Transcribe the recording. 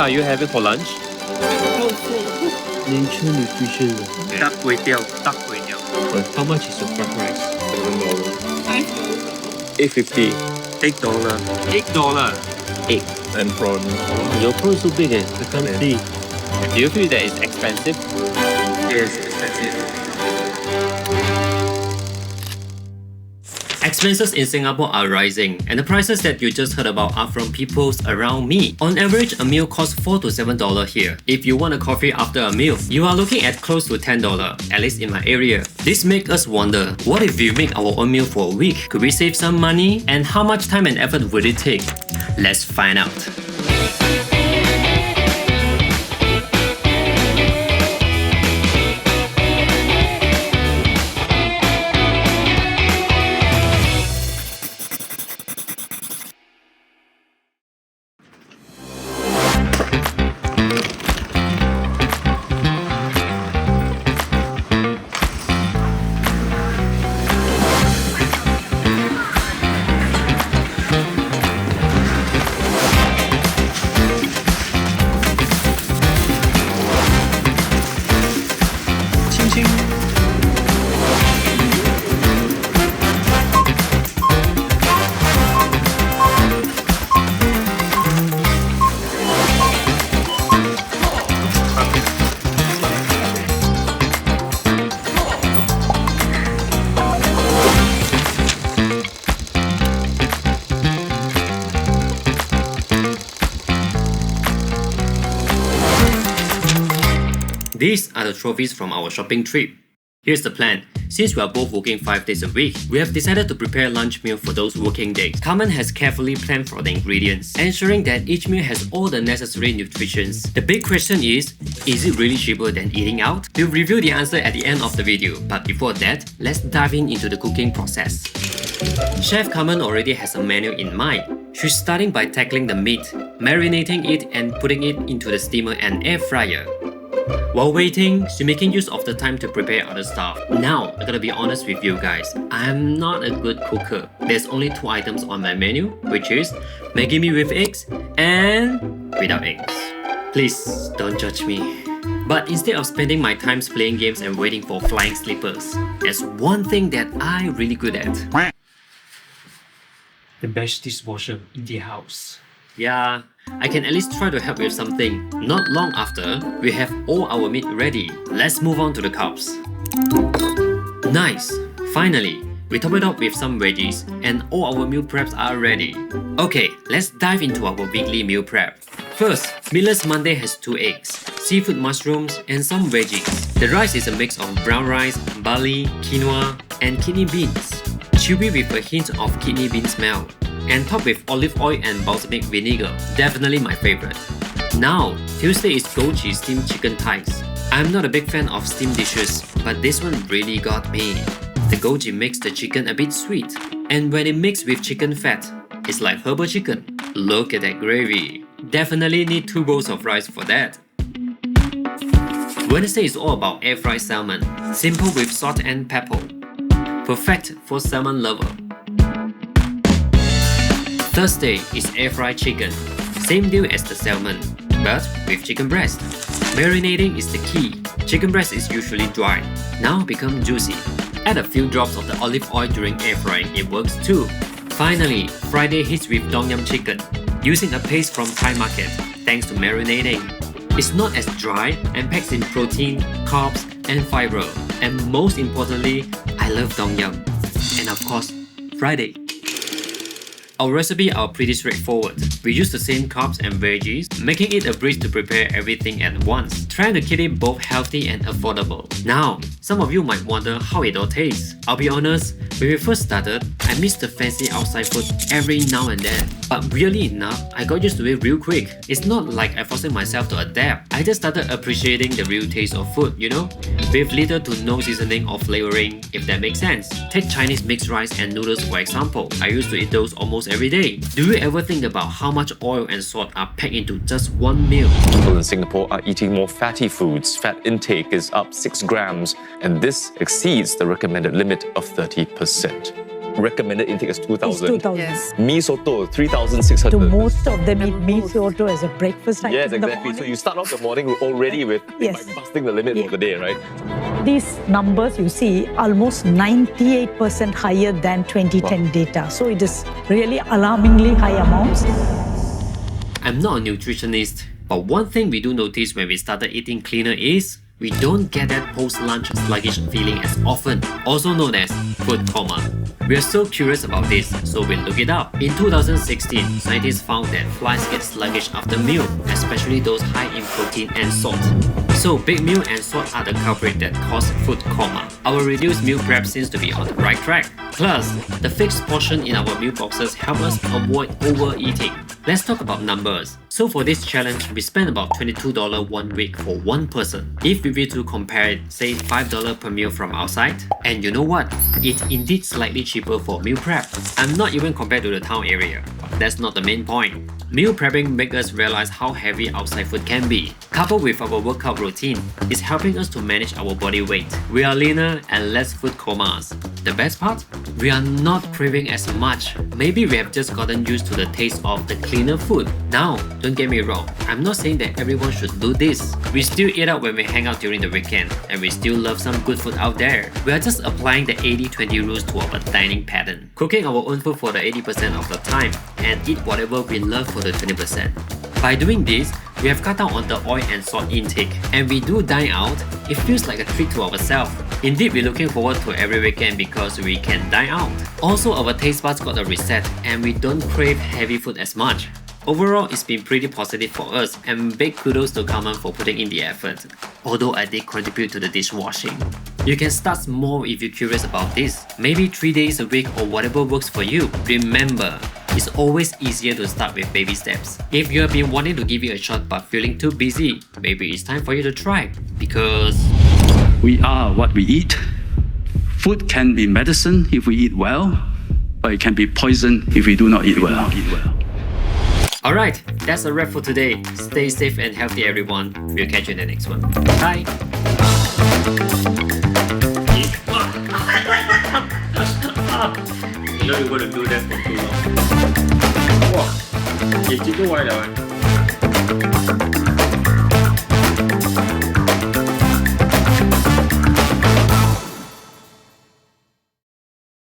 are you having for lunch? Nature nutrition. Duck kway teow. Duck kway teow. How much is your fried rice? $8.50. $8. $8. And prawn. Your prawn is so big I can't see. Do you feel that it's expensive? Yes, expensive. Expenses in Singapore are rising, and the prices that you just heard about are from people around me. On average, a meal costs $4 to $7 here. If you want a coffee after a meal, you are looking at close to $10, at least in my area. This makes us wonder, what if we make our own meal for a week? Could we save some money? And how much time and effort would it take? Let's find out. These are the trophies from our shopping trip. Here's the plan. Since we are both working 5 days a week, we have decided to prepare lunch meal for those working days. Carmen has carefully planned for the ingredients, ensuring that each meal has all the necessary nutrients. The big question is it really cheaper than eating out? We'll reveal the answer at the end of the video, but before that, let's dive into the cooking process. Chef Carmen already has a menu in mind. She's starting by tackling the meat, marinating it and putting it into the steamer and air fryer. While waiting, she's making use of the time to prepare other stuff. Now, I gotta be honest with you guys, I'm not a good cooker. There's only 2 items on my menu, which is Maggi mee with eggs and without eggs. Please don't judge me. But instead of spending my time playing games and waiting for flying slippers, there's one thing that I'm really good at. The best dishwasher in the house. Yeah, I can at least try to help with something. Not long after, we have all our meat ready. Let's move on to the carbs. Nice! Finally, we top it up with some veggies and all our meal preps are ready. Okay, let's dive into our weekly meal prep. First, Meatless Monday has 2 eggs, seafood mushrooms, and some veggies. The rice is a mix of brown rice, barley, quinoa, and kidney beans. Chewy with a hint of kidney bean smell. And topped with olive oil and balsamic vinegar. Definitely my favorite. Now, Tuesday is goji steamed chicken thighs. I'm not a big fan of steamed dishes, but this one really got me. The goji makes the chicken a bit sweet, and when it mixed with chicken fat, it's like herbal chicken. Look at that gravy. Definitely need 2 bowls of rice for that. Wednesday is all about air fried salmon, simple with salt and pepper. Perfect for salmon lover. Thursday is air fried chicken, same deal as the salmon, but with chicken breast. Marinating is the key. Chicken breast is usually dry, now become juicy. Add a few drops of the olive oil during air frying, it works too. Finally, Friday hits with Dong Yum chicken, using a paste from Thai market, thanks to marinating. It's not as dry and packs in protein, carbs, and fiber. And most importantly, I love Dong Yum. And of course, Friday. Our recipes are pretty straightforward. We use the same carbs and veggies, making it a breeze to prepare everything at once, trying to keep it both healthy and affordable. Now, some of you might wonder how it all tastes. I'll be honest, when we first started, I missed the fancy outside food every now and then. But weirdly enough, I got used to it real quick. It's not like I'm forcing myself to adapt. I just started appreciating the real taste of food, you know? With little to no seasoning or flavoring, if that makes sense. Take Chinese mixed rice and noodles for example. I used to eat those almost every day. Do you ever think about how much oil and salt are packed into just one meal? People in Singapore are eating more fatty foods. Fat intake is up 6 grams, and this exceeds the recommended limit of 30%. recommended intake is 2,000. 2,000. Yes. Mee soto, 3,600. So most of them eat mee soto as a breakfast item Yes, in the exactly. So morning. you start off the morning already with Yes. by busting the limit of the day, right? These numbers you see almost 98% higher than 2010 data. So it is really alarmingly high amounts. I'm not a nutritionist, but one thing we do notice when we started eating cleaner is we don't get that post-lunch sluggish feeling as often, also known as food coma. We are so curious about this, so we look it up. In 2016, scientists found that flies get sluggish after meal, especially those high in protein and salt. So big meal and salt are the culprit that cause food coma. Our reduced meal prep seems to be on the right track. Plus, the fixed portion in our meal boxes help us avoid overeating. Let's talk about numbers. So for this challenge, we spent about $22 1 week for one person. If we were to compare it, say $5 per meal from outside, and you know what? It's indeed slightly cheaper for meal prep. I'm not even compared to the town area, but that's not the main point. Meal prepping makes us realize how heavy outside food can be. Coupled with our workout routine, it's helping us to manage our body weight. We are leaner and less food comas. The best part? We are not craving as much. Maybe we have just gotten used to the taste of the cleaner food. Now, don't get me wrong, I'm not saying that everyone should do this. We still eat out when we hang out during the weekend, and we still love some good food out there. We are just applying the 80-20 rules to our dining pattern. Cooking our own food for the 80% of the time, and eat whatever we love for the 20%. By doing this, we have cut down on the oil and salt intake, and we do dine out, it feels like a treat to ourselves. Indeed, we're looking forward to every weekend because we can dine out. Also, our taste buds got a reset, and we don't crave heavy food as much. Overall, it's been pretty positive for us, and big kudos to Carmen for putting in the effort, although I did contribute to the dishwashing. You can start small if you're curious about this, maybe 3 days a week or whatever works for you. Remember, it's always easier to start with baby steps. If you have been wanting to give it a shot but feeling too busy, maybe it's time for you to try, because we are what we eat. Food can be medicine if we eat well, but it can be poison if we do not eat well. Alright, that's a wrap for today. Stay safe and healthy everyone. We'll catch you in the next one. Bye! You know you're going to do that for too long. Wow. 你几个歪了